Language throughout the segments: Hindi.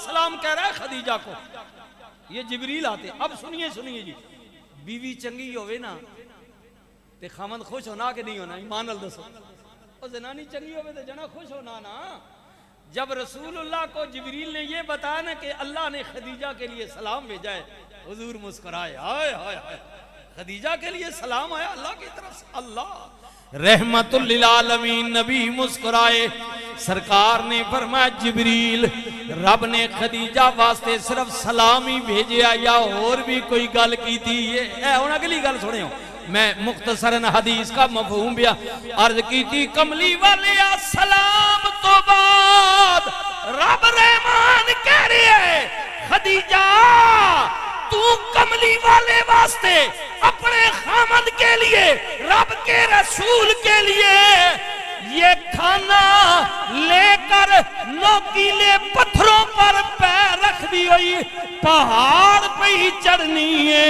सलाम कह रहा है खदीजा को, ये जिबरील आते। अब सुनिए सुनिए जी, बीवी चंगी होवे ना ते खामन खुश होना कि नहीं होना, ईमान नाल दसो। और जनानी चंगी होवे तो जना खुश होना ना। जब रसूलुल्लाह को जिबरील ने ये बताया ना कि अल्लाह ने खदीजा के लिए सलाम भेजा है, हुजूर मुस्कुराए, हाय हाय हाय, खदीजा के लिए सलाम आया अल्लाह की तरफ से। अल्लाह रहमतुल लिल आलमीन नबी मुस्कुराए। सरकार ने फरमाया जिबरील रब ने खदीजा वास्ते सिर्फ सलाम ही भेजे या और भी कोई गल की थी? ये हुण अगली गल सुनियो, मैं मुख्तसरन हदीस का मफहूम भी अर्ज की थी। कमली वाले सलाम तो बाद रब रहमान कह रहे है खदीजा तू कमली वाले वास्ते अपने खामद के लिए रब के रसूल के लिए ये खाना लेकर नोकीले पत्थरों पर पैर रख दी हुई पहाड़ पे ही चढ़नी है।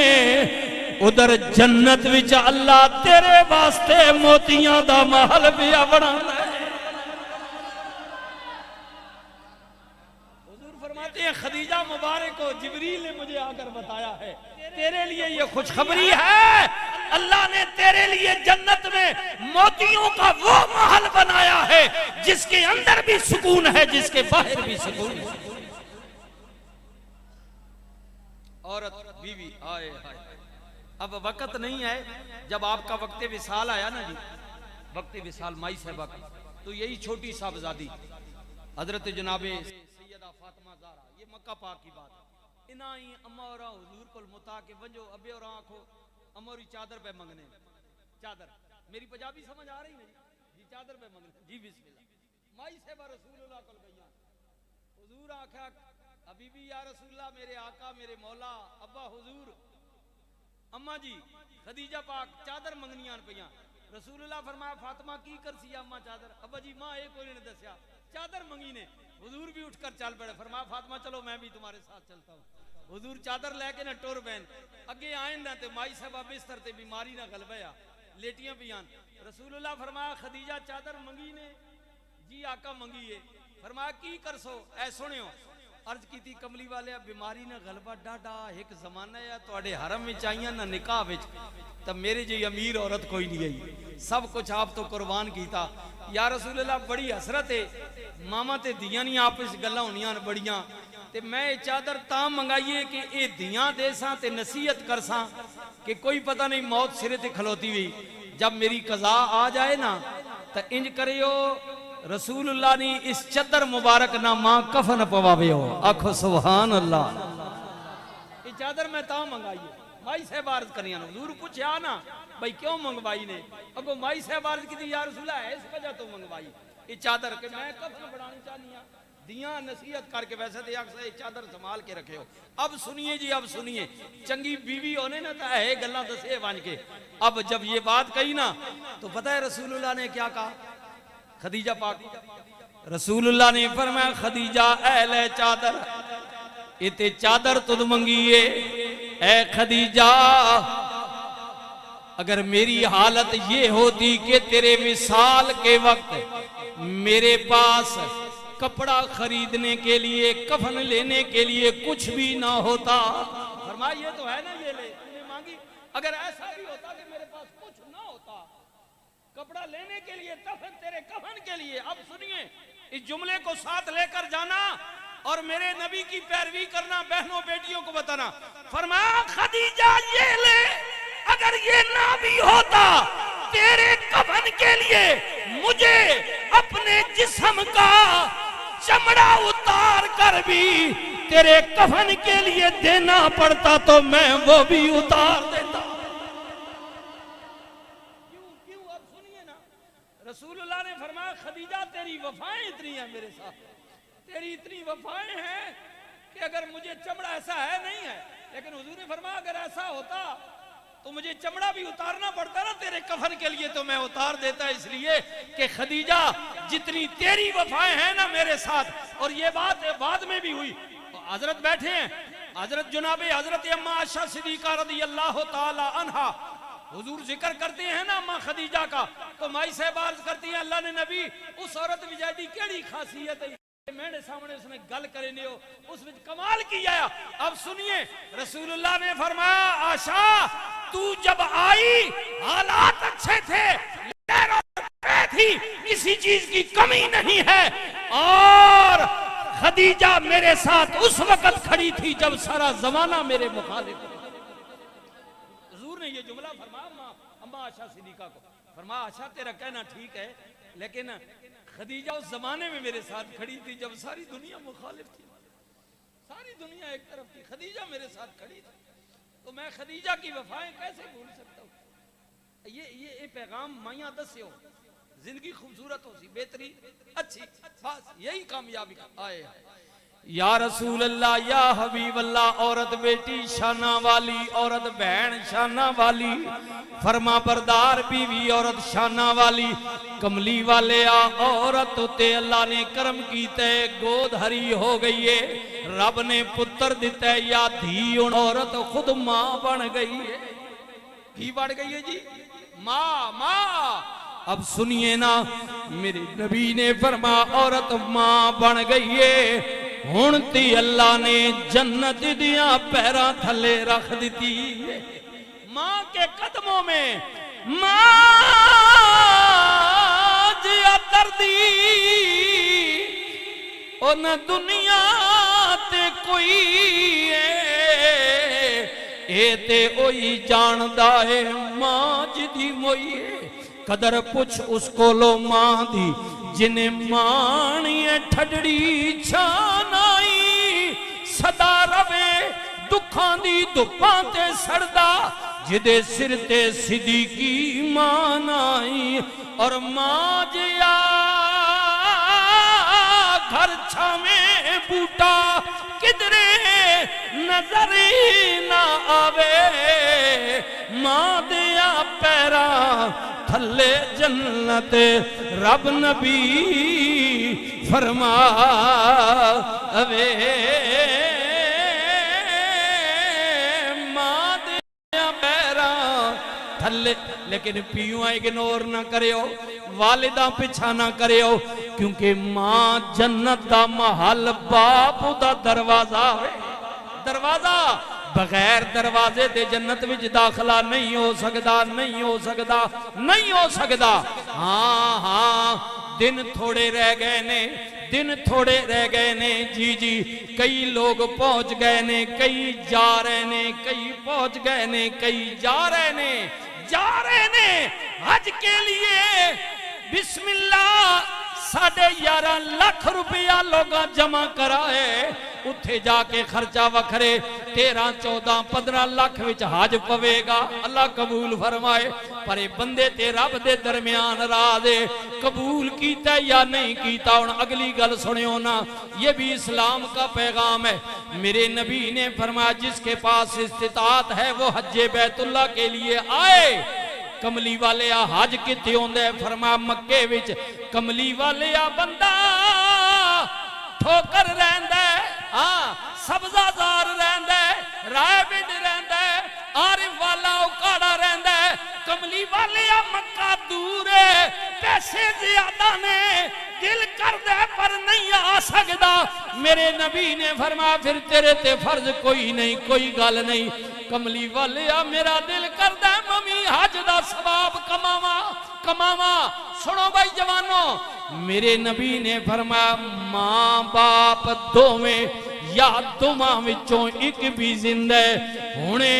उधर जन्नत विच अल्लाह तेरे वास्ते मोतियां दा महल भी बना है। हुजूर फरमाते हैं खदीजा मुबारक को जिबरील ने मुझे आकर बताया है तेरे लिए ये खुशखबरी है, अल्लाह ने तेरे लिए जन्नत में मोतियों का वो महल बनाया है जिसके अंदर भी सुकून है, जिसके बाहर भी सुकून है। औरत बीवी आए हाय, अब वक्त नहीं है। जब आपका वक्त विसाल आया ना जी, वक्त विसाल माई साहबा का, तो यही छोटी साहबजादी हजरत जनाबे सैयदा फातिमा ज़हरा, ये मक्का पाक की बात है। इनाई अमौरा हुजूर को मुता के वंजो अबे और आंखो अमौरी चादर पे मंगने, चादर मेरी पंजाबी समझ आ रही नहीं जी, चादर पे मंगने जी बिस्मिल्लाह। माई साहबा रसूलुल्लाह को गईया, हुजूर आखा हबीबी या रसूलुल्लाह मेरे आका मेरे मौला अब्बा हुजूर। अम्मा जी खदीजा पाक चादर मंगनियां पईयां। रसूलुल्लाह फरमाया फातिमा की करसी अम्मा चादर? अब्बा जी मां एक कोई ने दसिया चादर मंगी ने। हुजूर भी उठकर चल पड़े, फरमाया फातिमा चलो मैं भी तुम्हारे साथ चलता हूं। हुजूर चादर लेके ना टुर बैन अगे आए ना ते माई साहबा बिस्तर ते बीमारी ना गलबया लेटियां पियां। रसूलुल्लाह फरमाया खदीजा चादर मंगी ने? जी आका मंगी है। फरमाया की करसो? ऐ सुनियो अर्ज की थी कमली वाले बीमारी ना गलबा डाडा एक जमाना है तुहाडे हरम विच आईयां ना निकाह विच, तब मेरे जी अमीर औरत कोई नहीं आई, सब कुछ आप तो कुर्बान कीता। या रसूलुल्लाह बड़ी हसरत है, मामा ते दियां नहीं आपस गल्लां होनियां बड़ियां, ते मैं ये चादर तां मंगाईए कि ये दियां देसां ते नसीहत करसां कि कोई पता नहीं मौत सिरे ते खलोती हुई, जब मेरी कज़ा आ जाए ना तो इंज करियो रसूलुल्लाह ने इस चदर मुबारक ना मां कफन पवावे हो। आखो सुभान अल्लाह। ये चादर मैं ता मंगाई है, माई साहब अर्ज करिया ना, हुजूर पूछया ना भाई क्यों मंगवाई ने? अगो माई साहब अर्ज की थी या रसूलुल्लाह इस वजह तो मंगवाई ये चादर के मैं कफन बनानी चाहनी हां, दियां नसीहत करके। वैसे तो अक्सर ये चादर संभाल के रखे हो। अब सुनिए जी, अब सुनिए, चंगी बीवी होने ना तो है गल्लां दसे बन के। अब जब ये बात कही ना तो पता है रसूलुल्लाह ने क्या कहा? खदीजा पाक रसूलुल्लाह ने फरमाया खदीजा ऐले चादर इते चादर तुद मंगीए। ऐ खदीजा अगर मेरी हालत ये होती कि तेरे विसाल के वक्त मेरे पास कपड़ा खरीदने के लिए कफन लेने के लिए कुछ भी ना होता, फरमाया ये तो है ना ये ले तूने मांगी, अगर ऐसा भी होता कि मेरे पास कुछ ना होता कपड़ा लेने के लिए कफन तेरे कफन के लिए। अब सुनिए इस जुमले को साथ लेकर जाना और मेरे नबी की पैरवी करना, बहनों बेटियों को बताना। फरमाया खदीजा ये ले, अगर ये ना भी होता तेरे कफन के लिए मुझे अपने जिस्म का चमड़ा उतार कर भी तेरे कफन के लिए देना पड़ता तो मैं वो भी उतार देता। रसूलुल्लाह ने फरमाया खदीजा तेरी वफाएं इतनी हैं मेरे साथ, तेरी इतनी वफाएं हैं कि अगर मुझे चमड़ा ऐसा है नहीं है, लेकिन हुजूर ने फरमाया अगर ऐसा होता तो मुझे चमड़ा भी उतारना पड़ता ना तेरे कफन के लिए तो मैं उतार देता, इसलिए कि खदीजा जितनी तेरी वफाएं हैं ना मेरे साथ। और ये बात बाद में भी हुई, तो हजरत बैठे हैं, हजरत जुनाबे हजरत अम्मा आयशा सिद्दीका रज़ी अल्लाह ताला अन्हा, हुजूर जिक्र करते हैं ना अम्मा खदीजा का, तो माई साहब अर्ज करती है अल्लाह ने नबी उस औरत विजय दी केड़ी खासियत है मेरे सामने उसने गल करे नहीं हो, उसमें कमाल किया। अब सुनिए, रसूलुल्लाह ने फरमाया आशा तू जब आई हालात अच्छे थे, थी, किसी चीज की कमी नहीं है, और खदीजा मेरे साथ उस वक्त खड़ी थी जब सारा जमाना मेरे मुखालिफ। हुजूर ने ये जुमला फरमाया अम्मा आशा सिद्दीका को, फरमाया आशा तेरा कहना ठीक है, लेकिन खदीजा उस जमाने में मेरे साथ खड़ी थी जब सारी दुनिया मुखालिफ थी, सारी दुनिया एक तरफ थी, खदीजा मेरे साथ खड़ी थी, तो मैं खदीजा की वफाएं कैसे भूल सकता हूँ। ये पैगाम माइया दस्यो, जिंदगी खूबसूरत हो सी, बेहतरीन अच्छी, बस यही कामयाबी आए। या रसूल अल्लाह, या हबीब अल्लाह, औरत बेटी शाना वाली, औरत बहन शाना वाली, फरमा बरदार बीवी औरत शाना वाली, कमली वाले आ औरत उते अल्लाह ने करम कीते, गोद हरी हो गई है, रब ने पुत्र दिता है, या धी औरत खुद मां बन गई है। की बन गई है जी? मां, मां। अब सुनिए ना, मेरे नबी ने फरमा औरत मां बन गई है, हुण ती अल्लाह ने जन्नत दिया पैरा थले रख दी है। मां के कदमों में मां जिया दर्दी ओ न दुनिया ते कोई ए ते ओही जानदा है मां जिदी मोई है। कदर पुछ उसको लो मां दी जिन्हें मानी ठडड़ी छानाई, सदा रवे दुखां दी धुप्पां ते सड़दा, जिदे सिर ते सिद्दीकी मान आई। और मां जिया घर छावे बूटा किधरे नजर ना आवे, मां दिया पैरा थले जन्नत रब नबी फरमा अवे, मां दिया पैरा थले। लेकिन पियो इग्नोर ना करियो, वालिदा पिछा ना करियो, क्योंकि मां जन्नत दा महल, बाप दा दरवाजा है। दरवाजा बगैर दरवाजे दे जन्नत विच दाखला नहीं हो सकता, नहीं हो सकता, नहीं हो सकता। हाँ हाँ, दिन थोड़े रह गए ने, दिन थोड़े रह गए ने जी जी। कई लोग पहुंच गए ने, कई जा रहे ने, कई पहुंच गए ने, कई जा रहे ने, जा रहे ने हज के लिए। बिस्मिल्लाह, 11.5 लाख रुपया लोग जमा कराए, उत्थे जाके खर्चा वखरे 13, 14, 15 लाख विच हज पवेगा, अल्लाह कबूल फरमाए। पर ये बंदे ते रब दे दरमियान राज है, कबूल कीता या नहीं कीता। हुण अगली गल सुनियो ना, ये भी इस्लाम का पैगाम है। मेरे नबी ने फरमाया जिसके पास इस्तिताअत है वो हज्जे बैतुल्लाह के लिए आए। कमली वाले आ हज किथे होंदा है? फरमाया मक्के विच। कमली वाले आ बंदा ठोकर रहिंदा है, हाँ सब्जाजार रहिंदा है, रायबिंड रहिंदा है, आरिफ वाला उकाड़ा रहिंदा है। कमली वाले आ मक्का दूर है, पैसे ज्यादा ने, दिल करदा पर नहीं आ सकदा। मेरे नबी ने फरमाया फिर तेरे ते फर्ज कोई नहीं, कोई गल नहीं। कमली वाले आ मेरा दिल करदा मम्मी हज दा सवाब कमावा, कमावा। सुनो भाई जवानों, मेरे नबी ने फरमाया मां बाप दोवें या दोवां विचों एक भी जिंदा है, हुणे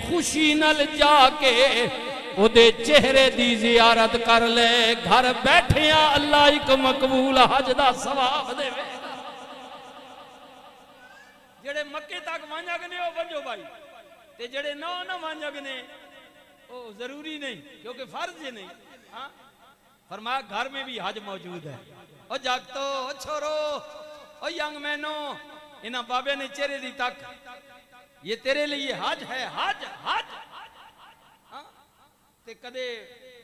खुशी नल जाके ओदे चेहरे दी जियारत कर ले, घर बैठिया अल्लाह एक मकबूल हज दा सवाब देवे। जेड़े मक्के तक वांजग ने ओ वंजो भाई, ते जेड़े ना वांजग ने ओ जरूरी नहीं, क्योंकि फर्ज ही नहीं। हाँ फरमाया घर में भी हज मौजूद है। ओ जागतो, ओ छोरो, ओ यंग मैनो, इन्हां बाबे ने चेहरे दी तक, ये तेरे लिए हज है, हज हज। हाँ ते कदे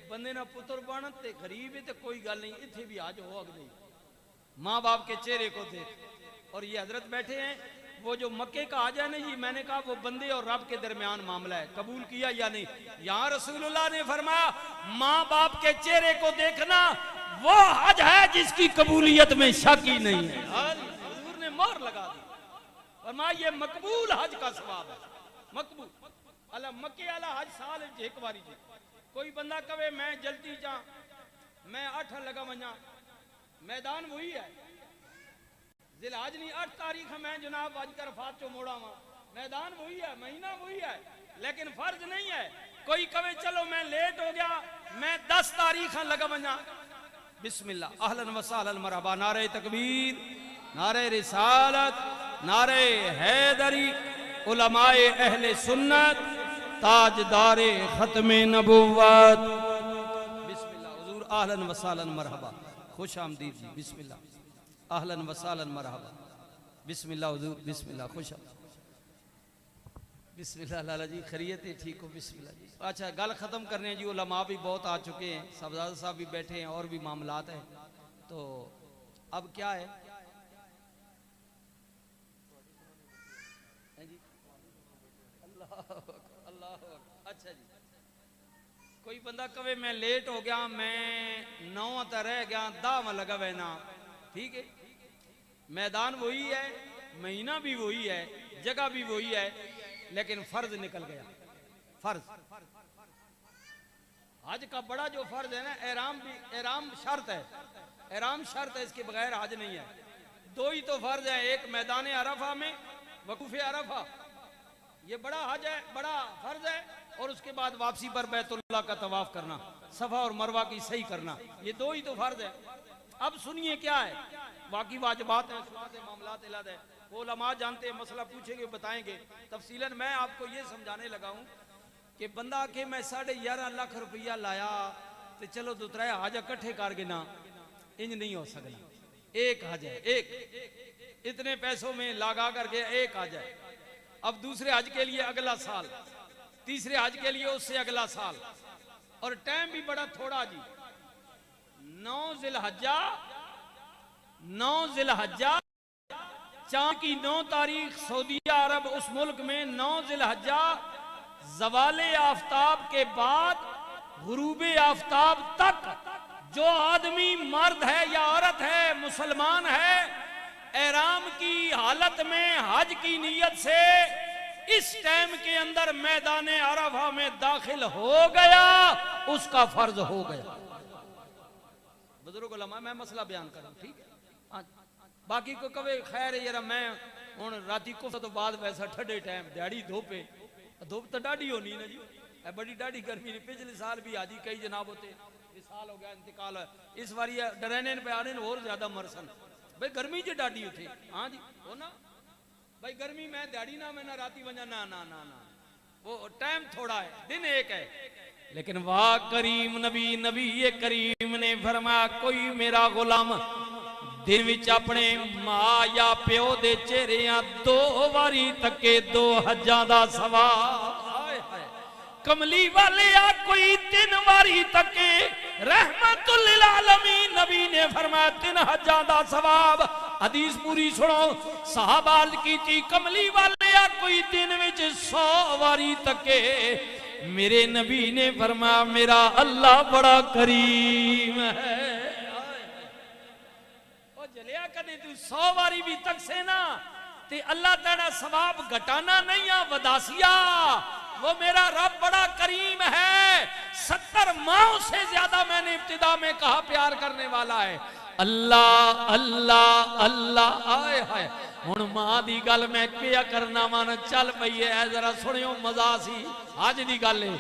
बंदे ना पुत्र बन ते गरीब है ते कोई गल नहीं, इथे भी हज हो नहीं। माँ बाप के चेहरे को देख। और ये हजरत बैठे हैं, वो जो मक्के का हज है ना जी, मैंने कहा वो बंदे और रब के दरमियान मामला है, कबूल किया या नहीं। यहाँ रसूलुल्लाह ने फरमाया माँ बाप के चेहरे को देखना वो हज है जिसकी कबूलियत में शक ही नहीं है। हुजूर ने मोहर लगा दी, फरमाया ये मकबूल हज का सवाब है। मकबूल अला मक्के वाला हज साल एक बारी जी। कोई बंदा कहे मैं जल्दी जा, मैं 8 लगा वजा, मैदान वही है। जिलहज नहीं 8 तारीख है, मैं जनाब अज अरफात चो मोड़ा वहां, मैदान वही है, महीना वही है, लेकिन फर्ज नहीं है। कोई कहे चलो मैं लेट हो गया, मैं 10 तारीख लगा वजा, बिस्मिल्लाह अहलन व सहलन मरहबा, नारे तकबीर, नारे रिसालत, नारे हैदरी, उलमाए अहले सुन्नत, ताजदारे खत्मे नबुव्वत, बिस्मिल्लाह हुजूर अहलन व सहलन मरहबा, खुश आमदीद जी, बिस्मिल्लाह अहलन व सहलन मरहबा, बिस्मिल्लाह हुजूर, बिस्मिल्लाह खुश बिस्मिल्लाह लाला जी, खैरियत है, ठीक हो, बिस्मिल्लाह जी। अच्छा गल खत्म करने जी, उलमा भी बहुत आ चुके हैं, सब्ज़ादा साहब भी बैठे हैं और भी मामलात हैं, तो अब क्या है जी? अल्लाह अच्छा जी। कोई बंदा कहे मैं लेट हो गया, मैं 9 तक रह गया, 10 लगा वहना, ठीक है, मैदान वही है, महीना भी वही है, जगह भी वही है, लेकिन फर्ज निकल गया। फर्ज हज का बड़ा जो फर्ज है ना, एहराम भी, एहराम शर्त है, एहराम शर्त है, इसके बगैर हज नहीं है। 2 ही तो फर्ज है, एक मैदान अरफा में वकूफ अरफा, ये बड़ा हज है, बड़ा फर्ज है, और उसके बाद वापसी पर बैतुल्लाह का तवाफ करना, सफा और मरवा की सही करना, ये 2 ही तो फर्ज है। अब सुनिए क्या है, बाकी वाजिबात है, मामलात इलाद है, वो उलमा जानते हैं, मसला पूछेंगे बताएंगे तफसीलन। मैं आपको ये समझाने लगा हूं कि बंदा के मैं 11.5 लाख रुपया लाया तो चलो दूसरा हज इकट्ठे कर गिना, इंज नहीं हो सकना। एक हज है, एक इतने पैसों में लगा करके एक हज है, अब दूसरे हज के लिए अगला साल, तीसरे हज के लिए उससे अगला साल, और टाइम भी बड़ा थोड़ा जी। 9 जिलहज्जा चांद की 9 तारीख सऊदी अरब उस मुल्क में 9 जिलहज्जा ज़वाले आफ्ताब के बाद गुरूबे आफ्ताब तक जो आदमी मर्द है या औरत है, मुसलमान है, एहराम की हालत में हज की नीयत से इस टाइम के अंदर मैदान अरफा में दाखिल हो गया, उसका फर्ज हो गया। बुजुर्ग उलमा मैं मसला बयान करूं, ठीक है। बाकी को कवे खैर यार मैं हुण राती को तो बाद वैसा ठंडे टाइम दिहाड़ी धोपे, धूप तो डाढ़ी होनी ना जी, बड़ी डाढ़ी गर्मी ने, पिछले साल भी आजी कई जनाब होते, इस साल हो गया इंतकाल, इस बारी डरैने पे आने और ज्यादा मरसन, भाई गर्मी च डाढ़ी उठे, हाँ जी हो ना भाई, गर्मी में दिहाड़ी ना, मैं ना राती वजा, ना ना ना ना, वो टाइम थोड़ा है, दिन एक है। लेकिन वाह करीम नबी, नबी ये करीम ने फरमाया कोई मेरा गुलाम दिन विच अपने मां या प्यो दे चेहरियां 2 वारी तके 2 हज्जां दा सवाब, कमली वाले आ कोई 3 वारी तके रहमतुल लिल आलमीन, नबी ने फरमाया 3 हज्जां दा सवाब। हदीस पूरी सुनो, सहाबा की थी कमली वाले आ कोई दिन विच 100 वारी तके, मेरे नबी ने फरमाया मेरा अल्लाह बड़ा करीम है। जलिया कदे तू 100 वारी भी तक से ना, ते अल्लाह तेरा सवाब घटाना नहीं आ वदासिया, वो मेरा रब बड़ा करीम है। 70 माओं से ज्यादा मैंने इब्तिदा में कहा प्यार करने वाला है। अल्लाह अल्लाह अल्लाह आए हाय। हुण मां दी गल मैं क्या करना मन चल पई है, जरा सुनियो मजा सी आज दी गल है।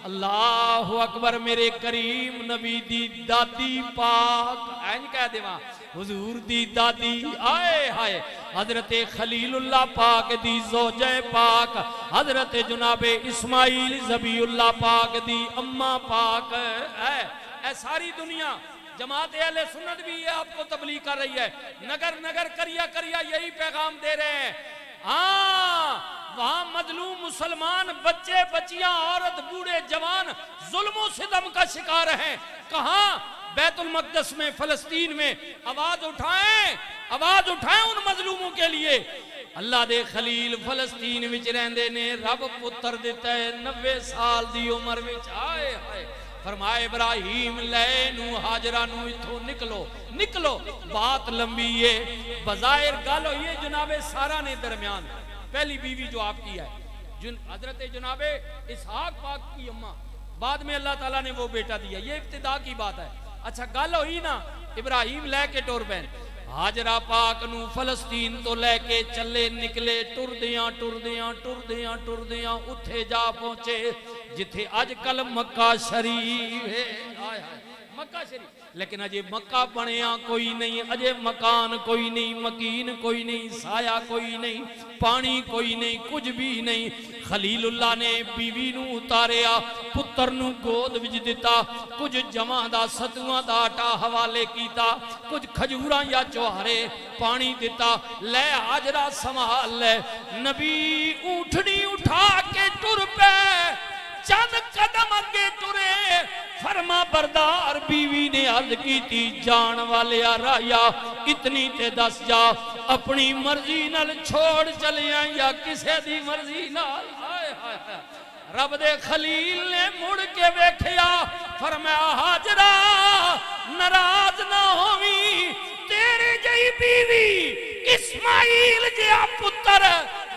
अल्लाह अकबर, मेरे करीम नबी दी दादी पाक, इंज कह देवा हुजूर दी दादी आए हाय, हजरत खलीलुल्लाह पाक दी जोजे पाक, हजरत जुनाबे इस्माइल ज़बीउल्लाह पाक दी अम्मा पाक है। सारी दुनिया जमात अहले सुन्नत भी ये आपको तबलीग कर रही है, नगर नगर करिया करिया यही पैगाम दे रहे हैं। हाँ, वहां मजलूम मुसलमान बच्चे बच्चियां औरत बूढ़े जवान जुल्म सितम का शिकार हैं। कहां? बैतुल मक़दस में, फलस्तीन में। आवाज उठाएं उन मजलूमों के लिए। अल्लाह दे खलील फलस्तीन विच रहंदे ने, रब पुत्र दिता है 90 साल दी उम्र विच। आए हाय फरमाए इब्राहिम लैनू हाजरा नू इथों निकलो निकलो। बात लंबी है, बजाहिर गल हुई है जनाबे सारा ने दरमियान पहली बीवी जो आपकी है हजरत जनाबे इसहाक पाक की अम्मा, बाद में अल्लाह ताला ने वो बेटा दिया, ये इब्तिदा की बात है। अच्छा गल हुई ना इब्राहिम लैके टुर पैन हाजरा पाक नू फलस्तीन तो लैके चले निकले टुरदियां टुरदियां टुरदियां टुरदियां उत्थे जा पहुंचे जिथे अजकल मक्का शरीफ है। हाय हाय मक्का शरीफ, लेकिन अजे मक्का बनया कोई नहीं, अजे मकान कोई नहीं, मकीन कोई नहीं, साया कोई नहीं, पानी कोई नहीं, कुछ भी नहीं। खलीलुल्लाह ने बीवी नू उतारिया, पुत्र नू गोद विच दिता, कुछ जमां दा सतुआं दा आटा हवाले कीता, कुछ खजूरां या चौहारे पानी दिता। ले हाजरा संभाल ले। नबी ऊँटनी उठा के टुर पे, चंद कदम अगे टुरे, फरमा बरदार बीवी ने अर्ज की थी जान वाले राया इतनी ते दस जा अपनी मर्जी नाल छोड़ चलिया या किसे दी मर्जी नाल। हाय हाय हाय। रब दे खलील ने मुड़ के वेखिया, फरमाया हाजरा नाराज ना होवी, तेरी जई बीवी इस्माइल जिहा पुत्र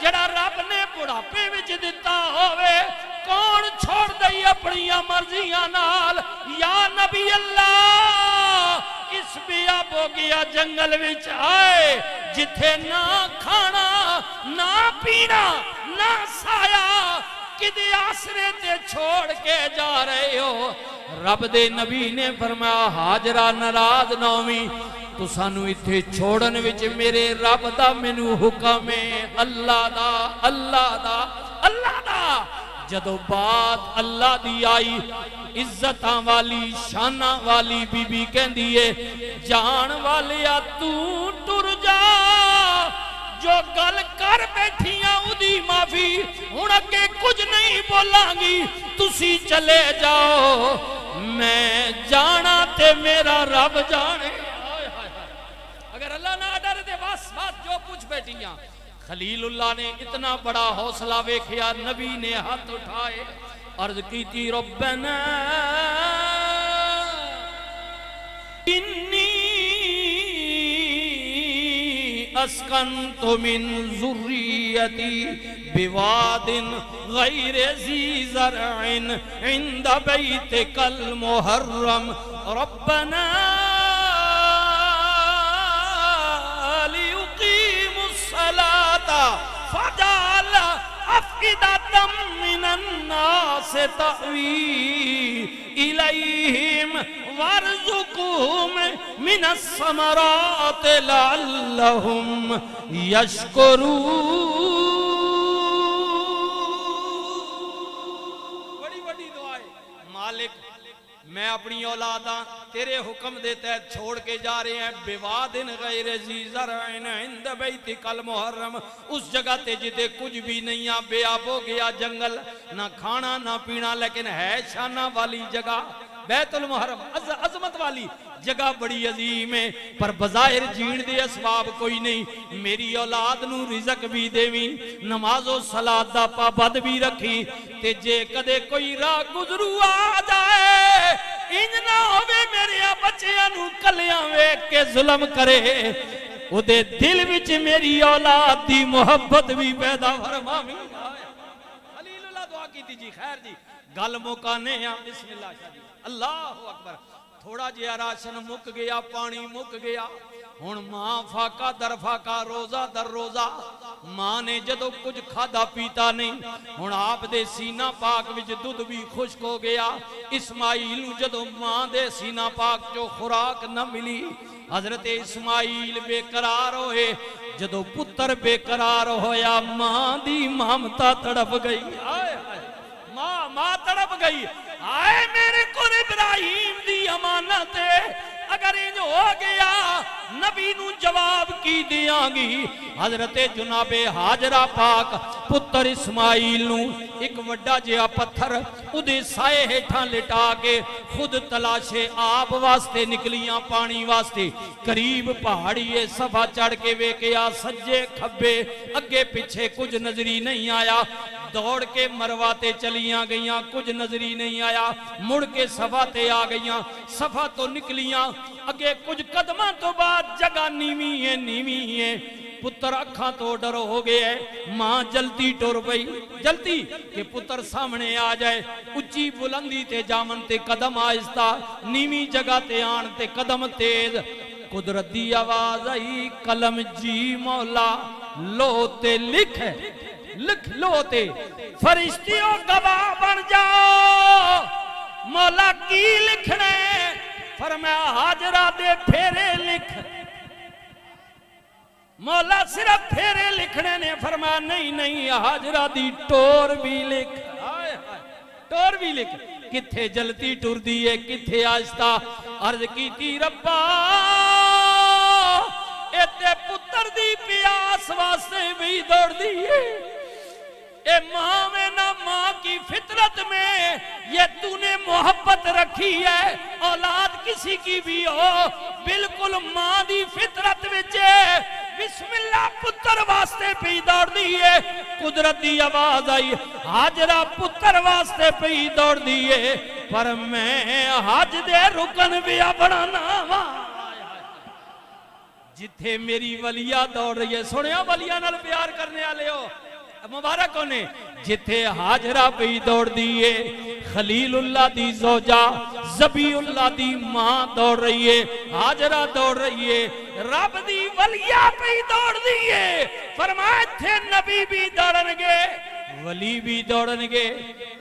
जड़ा रब ने बुढ़ापे विच दिता होवे कौन छोड़ दई अपनी मर्जियां नाल। या नबी अल्लाह इस बिया बोगिया जंगल विच आए जिथे ना खाना ना पीना ना साया, किदे आसरे ते छोड़ के जा रहे हो। रब दे नबी ने फरमाया हाजरा नाराज ना होवी, तू सानू इथे छोड़न विच मेरे रब दा मैनू हुक्म है, अल्लाह दा अल्लाह दा अल्लाह दा। जदों बात अल्लाह दी आई, इज्जतां वाली शाना वाली बीबी कहंदी है जान वालिया तू टुर जा, जो गल कर बैठियां उदी माफी, हुण अगे कुछ नहीं बोलांगी, तुसी चले जाओ, मैं जाना ते मेरा रब जाने। अगर अल्लाह ना डर दे बस बस जो पूछ बैठियां। खलीलुल्लाह ने इतना बड़ा हौसला वेखिया, नबी ने हाथ उठाए अर्ज की थी रब्बना इन्नी अस्कन्तु मिन ज़ुर्रियती बिवादिन गैरे ज़ी ज़रअन इंद बैतिकल मुहर्रम रब्बना फजअल अफ़इदतम मिनन्नास तअवी इलैहिम वरज़ुक़हुम मिनस समरात लअल्लहुम यशकुरून। बड़ी बड़ी दुआ है मालिक, मैं अपनी औलादा तेरे हुक्म दे तहत छोड़ के जा रहे हैं, बिवादिन गैर ज़ी ज़रअन इंद बैतिकल मुहर्रम, उस जगह ते जिथे कुछ भी नहीं आ, बेआब हो गया जंगल, ना खाना ना पीना, लेकिन है शाना वाली जगह, बैतुल मुहर्रम अजमत वाली जगह बड़ी अजीम है, पर बजाहिर जीण दे असबाब कोई नहीं। मेरी औलाद नू रिज़क भी देवी, नमाजो सलात दा पाबंद भी रखी, ते जे कदे कोई राह गुजरू आ जाए इंज ना होवे मेरे बच्चियां नू कलियां वेख के जुल्म करे, उदे दिल विच मेरी औलाद दी मोहब्बत भी पैदा फरमावी। खलीलुल्लाह दुआ कीती जी। खैर जी गल मुकाने आ, बिस्मिल्लाह शादी अल्लाहु अकबर। थोड़ा जिहा राशन मुक गया, पानी मुक गया, हुण मां फाका दर फाका, रोजा दर रोजा, मां ने जदों कुछ खादा पीता नहीं, हुण आप दे सीना पाक विच दुध भी खुश्क हो गया। इस्माइल नूं जदों मां दे सीना पाक चो खुराक न मिली, हजरत इस्माइल बेकरार होए। जदों पुत्र बेकरार होया, मां दी ममता तड़प गई। आए हाय मां तड़प गई, आए मेरे को इब्राहिम दी अमानत है, अगर इंज हो गया नबी नू जवाब की दियांगी। हजरत जुनाबे हाजरा पाक पुत्र इस्माइल नू एक वड्डा जिहा पत्थर उदे साए हेठां लिटा के खुद तलाशे आप वास्ते निकलियां पानी वास्ते। करीब पहाड़ी सफा चढ़ के वेखिया, सज्जे खब्बे अगे पिछे कुछ नजरी नहीं आया। दौड़ के मरवाते चलियां गईयां, कुछ नजरी नहीं आया, मुड़ के सफा ते आ गईयां, सफा तो निकलियां, अगे कुछ कदमां तो बाद जगह नीवी है, पुत्र अखा तो डर हो गया है, मां जल्दी टुर पई, जल्दी के पुत्र सामने आ जाए, उच्ची बुलंदी ते जामन ते कदम आहिस्ता, नीवी जगह ते आन ते कदम तेज, कुदरत दी आवाज आई, कलम जी मौला लो ते लिख लो ते, फरिश्तियों गवाह बन जाओ, मौला की लिखने, फरमाया हाजरा दे फेरे लिख, मौला सिर्फ फेरे लिखने ने, फरमाया नहीं नहीं हाजरा दी टोर भी लिख, टोर भी लिख, किथे जलती टुरदी है किथे आहिस्ता, अर्ज की रब्बा इते पुत्र दी प्यास वास्ते भी दौड़दी है, ए माँ में ना माँ की फितरत में ये तूने मोहब्बत रखी है, औलाद किसी की भी हो बिल्कुल माँ दी फितरत विच बिस्मिल्लाह पुत्र वास्ते पी दौड़ दी है, कुदरत दी आवाज आई हाजरा पुत्र वास्ते पी दौड़ दी है, पर मैं हज दे रुकन भी अपना वा, जिथे मेरी वलिया दौड़ रही है, सुनिया वलिया नाल प्यार करने वाले हो मुबारक होने, जिथे हाजरा पई दौड़ दी है, खलीलुल्लाह दी जोजा ज़बीउल्लाह दी मां दौड़ रही है, हाजरा दौड़ रही है, रब दी वलिया पई दौड़ दी है, फरमाया थे नबी भी दौड़नगे, वली भी दौड़नगे,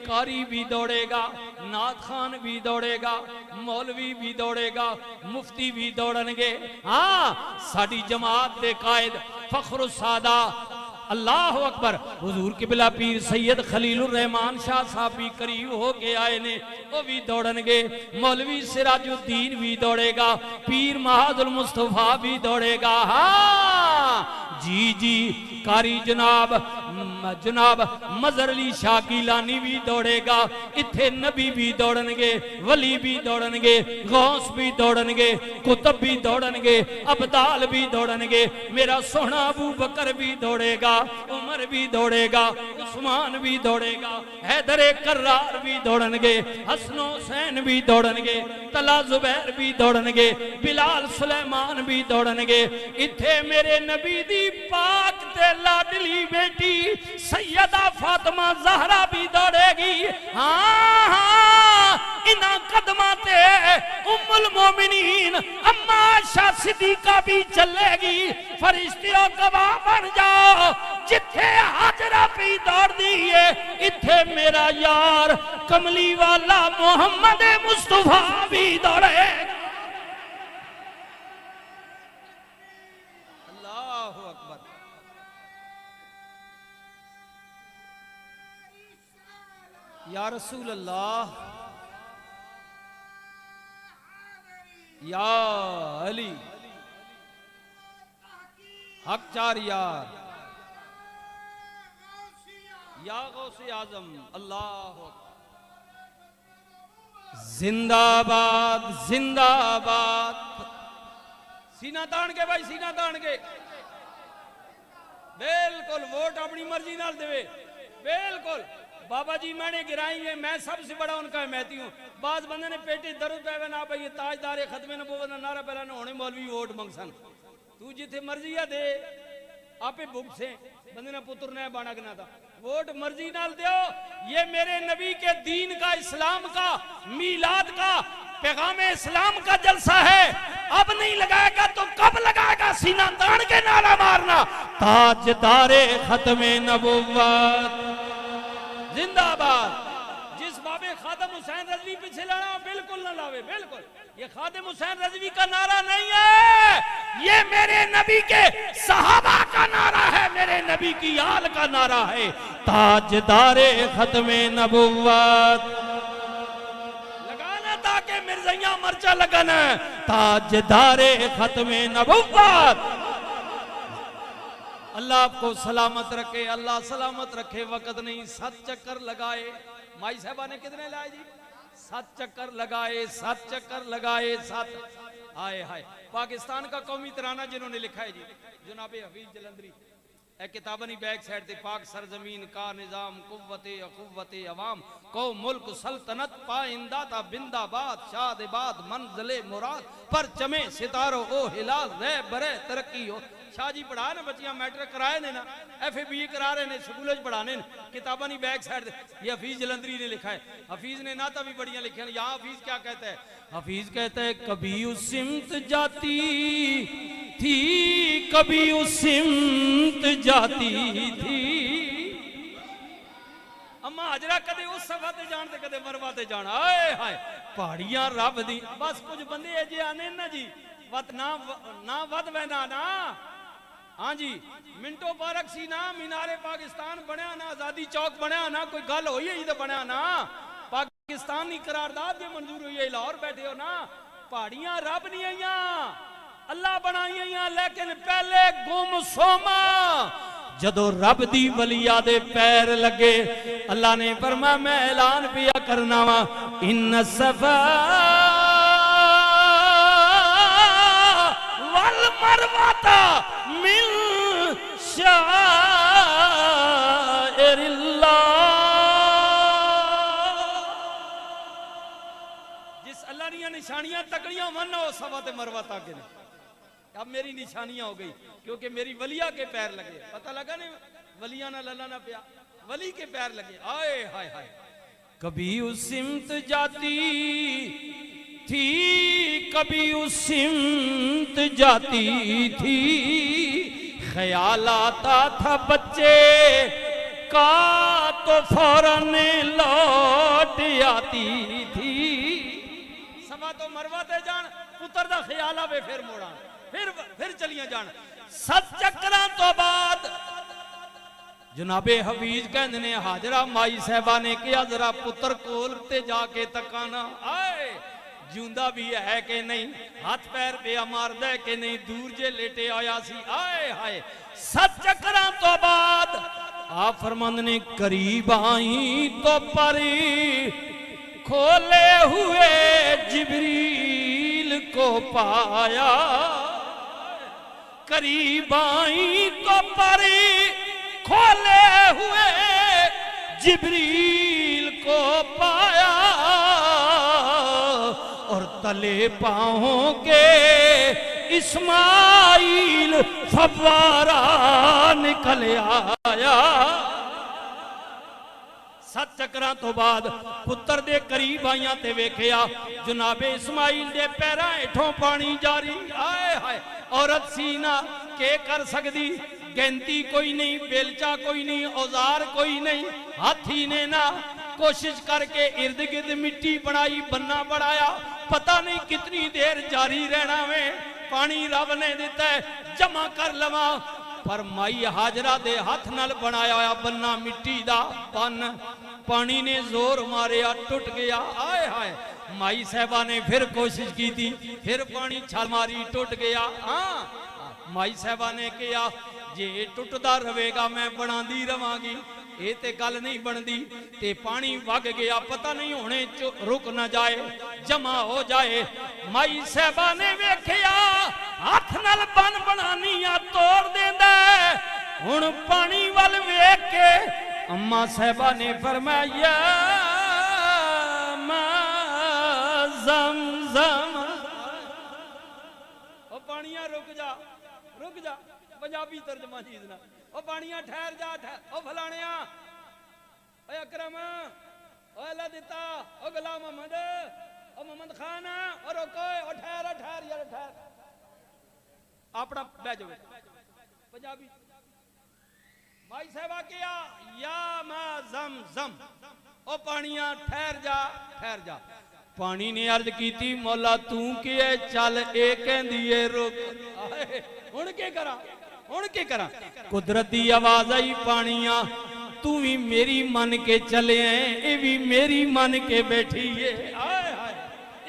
कारी भी दौड़ेगा, नाथ खान भी दौड़ेगा, मौलवी भी दौड़ेगा, मुफ्ती भी दौड़नगे, हाँ साडी जमात दे कायद फखरुस सादा अल्लाह अकबर हुजूर किबला पीर सैयद खलीलुर रहमान शाह साहब भी करीब हो के आए ने, वो भी दौड़नगे, मौलवी सिराजुद्दीन भी दौड़ेगा, पीर महादुल मुस्तफा भी दौड़ेगा, हाँ जी जी कारी जनाब मजर अली शाह गिलानी भी दौड़ेगा, इथे नबी भी दौड़नगे, वली भी दौड़नगे, गौस भी दौड़नगे, कुतुब भी दौड़नगे, अब्दाल भी दौड़नगे, मेरा सोहना अबू बकर भी दौड़ेगा, उमर भी दौड़ेगा, उस्मान भी दौड़ेगा, हैदर कर्रार भी दौड़नगे, हसन हुसैन भी दौड़नगे, तला जुबैर भी दौड़नगे, बिलाल सुलेमान भी दौड़नगे, इथे मेरे नबी दी पाक ते लाडली बेटी सैयदा फातिमा ज़हरा भी दौड़ेगी, हाँ हाँ इना कदमा ते उम्मुल मोमिनीन अम्मा आयशा सिद्दीका भी चलेगी, फरिश्तियों गवाह बन जाओ, जिथे हाजरा भी दौड़ दी है, इथे मेरा यार कमली वाला मोहम्मद मुस्तफा भी दौड़े, अल्लाहु अकबर, या रसूल अल्लाह, या अली हक चार यार, या गौसे आजम, अल्लाह जिंदाबाद जिंदाबाद, सीना तान के भाई सीना तान के, बिल्कुल वोट अपनी मर्जी नाल देवे, बिल्कुल बाबा जी मैंने गिराई है, मैं सबसे बड़ा उनका हिमायती हूँ, बाज बंदे ने पेटी दरुद पैवे ना भाई ताजदार खत्मे नबूवत ना नारा पहला होने मौलवी वोट मंगसन, तू जिथे मर्जी है दे, आपे भुग से बंदे ने पुत्र ने बाना गना था, वोट मर्जी नाल दो, ये मेरे नबी के दीन का इस्लाम का मीलाद का पैगाम इस्लाम का जलसा है, अब नहीं लगाएगा तो कब लगाएगा, सीना तान के नारा मारना, ताजदारे खत्मे नबूवत जिंदाबाद, जिस बाबे खादम हुसैन रजवी पीछे लड़ा बिल्कुल ना लावे, बिल्कुल ये खादम हुसैन रजवी का नारा नहीं है, ये मेरे नबी के सहाबा का नारा है, मेरे नबी की आल का नारा है, ताजदारे खत्मे नबुव्वत लगाना ताकि मिर्ज़ैया मर्चा लगाना, ताजदारे खत्मे नबुव्वत, अल्लाह आपको सलामत रखे, अल्लाह सलामत रखे, वक्त नहीं 7 चक्कर लगाए, माई साहबा ने कितने लाए जी, 7 चक्कर लगाए, 7 चक्कर लगाए, 7 आए हाय, पाकिस्तान का कौमी तराना जिन्होंने लिखा है जी जनाबे हफीज जलंधरी, ए किताबनी बैक साइड ते पाक सरजमीन का निजाम कुव्वते अकुव्वते अवाम को मुल्क सल्तनत पाइंदा ता बिंदाबाद शादिबाद मंजले मुराद पर चमे सितारो ओ हिलाल रे बरे तरक्की हो। शाह जी पढ़ा ना बच्चियां मैट्रिक कराए ने ना FA BA करा रहे ने स्कूल पढ़ाने किताबनी बैक साइड ये हफीज जलंधरी ने लिखा है। हफीज ने नाता भी बढ़िया लिखा है। यहाँ हफीज क्या कहता है? हफीज कहता है कभी उस सिमत जाती थी कभी उस सिमत जाती थी। अम्मा हाजरा कदे उस सफा ते जान ते कदे मरवा ते जान। आए हाय पहाड़ियां रब दी बस कुछ बंदे अजे आने ना जी वत ना वध वैना ना। हाँ जी मिंटो पार्क सी ना मीनारे पाकिस्तान बनया ना आजादी चौक बनया ना कोई गल होई है तो बनया ना पाकिस्तानी करारदाद जो मंजूर हुई है लाहौर बैठे हो ना। पहाड़ियां रब नहीं आईया अल्लाह बनाई लेकिन पहले गुमसुमा जदों रब दी वलिया दे पैर लगे अल्लाह ने फरमाया मैं ऐलान पिया करना वा इन सफा वल मरवाता मिन शाइरिल्लाह। जिस अल्लाह दी निशानियां तकड़ियां मन हो सफा ते मरवा तक ने। अब मेरी निशानियां हो गई क्योंकि मेरी वलिया के पैर लगे। पता लगा नहीं वलिया ना लल्ला ना प्या वली के पैर लगे। आए हाय हाय कभी उस सिमत जाती थी कभी उस सिमत जाती थी। ख्याल आता था बच्चे का तो फौरन लौट आती थी। सवा तो मरवाते जान पुत्र दा ख्याल आवे फिर मोड़ा फिर चलियां जान। 7 चक्रां तो बाद जनाबे हफीज कहंदे ने हाजरा माई साहबा ने कहा जरा पुत्र कोल ते जाके तकाना आए जिंदा भी है कि नहीं हाथ पैर पे मारदा है कि नहीं दूर जे लेटे आया सी। आए हाय 7 चक्रां तो बाद आप फरमांदे ने करीब आई तो परी खोले हुए जिब्रील को पाया। करीब आई तो परी खोले हुए जिब्रील को पाया और तले पांवों के इस्माइल फव्वारा निकल आया। 7 चक्रां तो बाद पुत्र दे करीब आइया ते वेखिया जनाबे इस्माइल दे पैरां हेठों पानी जारी। आए हाय औरत सी ना के कर सकदी गिनती कोई नहीं बेलचा कोई नहीं औजार कोई नहीं। हाथी ने ना कोशिश करके इर्द गिर्द मिट्टी बनाई बन्ना बनाया पता नहीं कितनी देर जारी रहना में पानी रब ने दिता है जमा कर लवा पर माई हाजरा दे हाथ नाल बनाया हुआ बन्ना मिट्टी दा बन पानी ने जोर मारिया टूट गया। आए हाय माई साहबा ने फिर कोशिश की थी फिर पानी छाल मारी टूट गया। हाँ माई साहबा ने कहा जे टुटदा रहेगा मैं बनांदी रवांगी ये ते गल नहीं बनती ते पानी वग गया पता नहीं होने रुक ना जाए जमा हो जाए। माई साहबा ने वेखिया हाथ नाल बन बनानिया तोड़ देंदा हुण पानी वल वेख के अम्मा साहबा ने फरमाया ज़म-ज़म ओ पानिया रुक जा पंजाबी तर्जमा चीजना ओ पानिया ठहर जा ओ फलाणिया ओ अकरम ओ अल्लाह दिता ओ गुलाम मोहम्मद खान ओ रोको ओ ठहर यार ठहर अपना बह जाओ पंजाबी। भाई साहबा किया या मा ज़म-ज़म ओ पानिया ठहर जा पानी ने अर्ज की मौला तू के चल ए कहंदी ए रुक हुण के करा कुदरत दी आवाज आई पानिया तू भी मेरी मन के चले ये भी मेरी मन के बैठी है। हाय हाय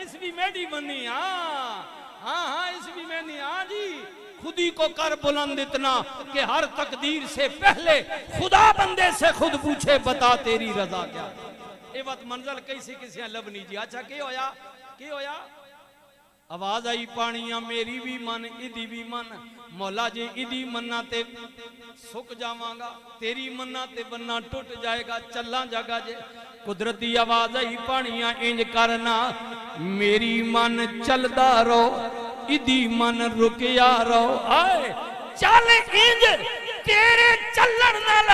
इस भी मेरी मनी हाँ इस भी मैंने हाँ जी खुदी को कर बुलंद इतना कि हर तकदीर से पहले खुदा बंदे से खुद पूछे बता तेरी रजा क्या। ये बात मंजल कैसी किसी लबनी जी। अच्छा की होया आवाज आई पानिया मेरी भी मन इदी भी मन, मौला जी इदी मन्ना ते सुक जावांगा, तेरी मन्ना ते बन्ना टूट जाएगा, चला जागा जे। कुदरती आवाज आई पानिया इंज करना, मेरी मन चलदा रहो, इदी मन रुकिया रहो। आए चल इंज तेरे चलन नाल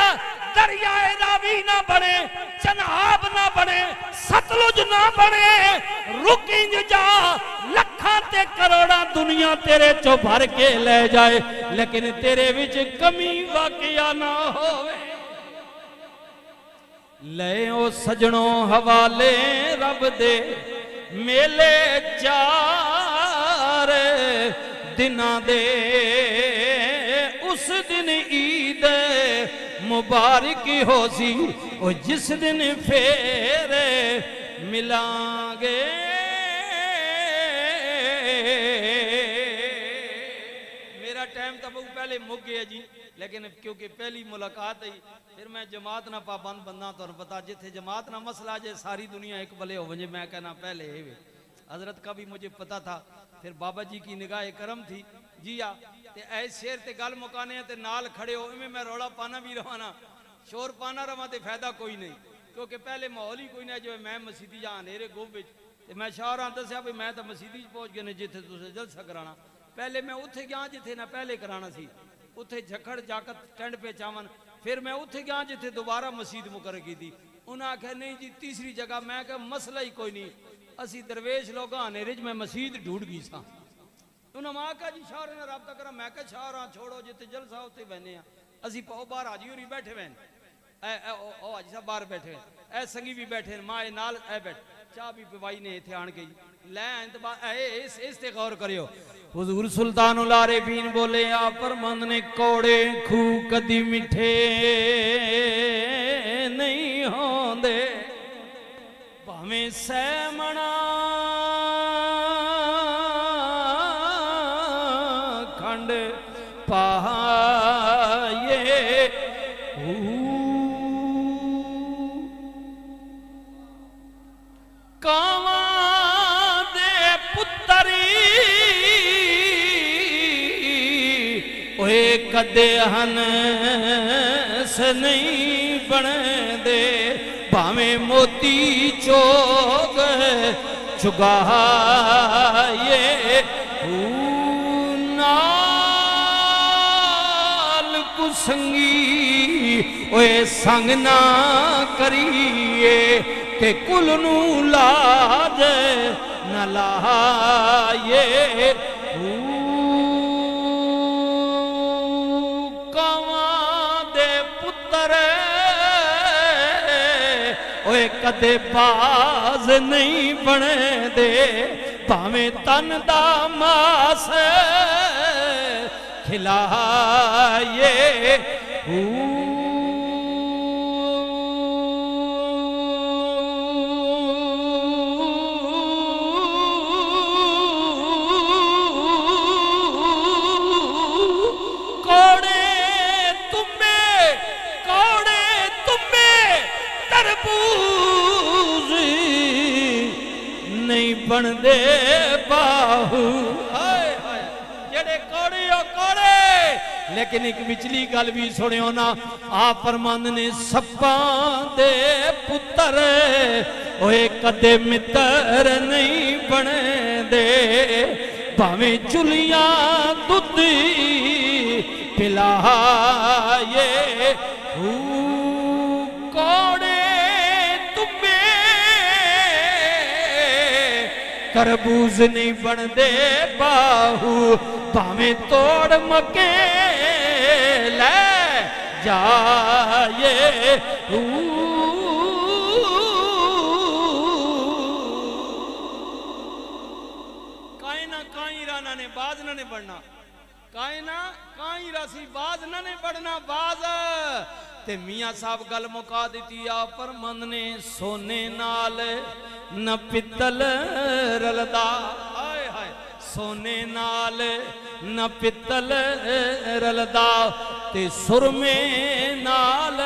दरियाए रावी ना बने, चनाब ना बने, सतलुज ना बने, रुक इंज जा, लखा ते करोड़ा दुनिया तेरे चो भर के ले जाए, लेकिन तेरे विच कमी वाकया ना होवे। ले ओ सजनों हवाले रब दे मेले चार दिना दे, उस दिन ईद मुबारक हो सी, और जिस दिन फेर मिलांगे। मेरा टाइम तो बहुत पहले मुक गया जी, लेकिन क्योंकि पहली मुलाकात आई, फिर मैं जमात ना पाबंद बंदा, तो पता जिथे जमात ना मसला जे सारी दुनिया एक भले हो वजे, मैं कहना पहले हजरत का भी मुझे पता था। फिर बाबा जी की निगाह करम थी जी आ ते ऐसे शेर ते गल मुकाने ते नाल खड़े हो, इवें मैं रौला पाना भी रवाना, शोर पाना रवा ते फायदा कोई नहीं, क्योंकि पहले माहौल ही कोई नहीं। जो मैं मसीदी जा अंधेरे गोब विच ते मैं शाहरां दस्या भी मैं तो मसीदी पहुंच गए जिथे तुसें जलसा कराना, पहले मैं उत्थे गया जिथे ना पहले कराना सी, उत्थे झखड़ जाकत टेंड पे चावन, फिर मैं उत्थे गया जिथे दोबारा मसीद मुकर की थी। उन्हें आख्या नहीं जी तीसरी जगह, मैं कहा मसला ही कोई नहीं, असी दरवेश लोग अंधेरे मैं मसीद ढूंढ गई सा। उन्हें मां कहा जी शाहर ने रबता करा, मैं कहा शाहर छोड़ो जिते जलसा उत्थे बहने असी पाओ बाहर हाजी होरी बैठे वैन, हाजी साहब बाहर बैठे ऐ संगी भी बैठे माए नाल ऐ बैठ चाह भी पिवाई ने इथे आन गई लै इस ते गौर करियो। हुजूर सुल्तानुल आरिफीन बोले आ परमंद ने कौड़े खू कदी मिठे नहीं होंदे, भावें सैमणा खंड पाए, कावां दे पुत्तरी ओए कदे हंस नहीं बनदे, भावें मोती चोग चुगाए, नाल कुसंगी ओए संग ना करिए, के कुल नू लाज न लाए, कावां दे पुत्तर ओए कदे बाज नहीं बनदे, भावें तन दा मास खिलाए, बनदे बाहू जेड़े कौड़े ओ कौड़े। लेकिन एक विचली गल भी सुनियो ना, आ परमंद ने सप्पां दे पुत्तर ओए कदे मित्र नहीं बनदे, भावें चुलियां दुध पिलाए, कौड़े तरबूज नहीं बनदे बाहू, भावें तोड़ मके ले जाए, काई ना काई राना ने बाज ना ने बढ़ना, काई ना काई रासी बाज ना ने बढ़ना बाज। ते मियाँ साहब गल मुका दी आ परमंद ने सोने नाल न पित्तल रलदा, हाय हाय सोने नाल न पित्तल रलदा, ते सुरमे नाल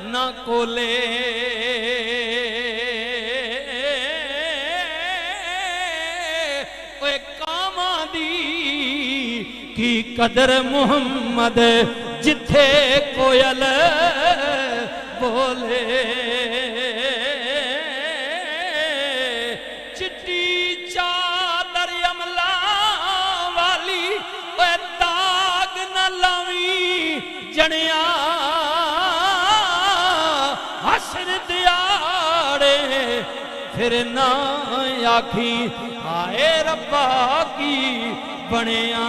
न कोले, ओए कदर मुहम्मद जिथे कोयल बोले। चिट्टी चादर अमला वाली दाग न लावी जनिया हसर दियाड़े फिर ना आखी आए रब्बा की बनिया।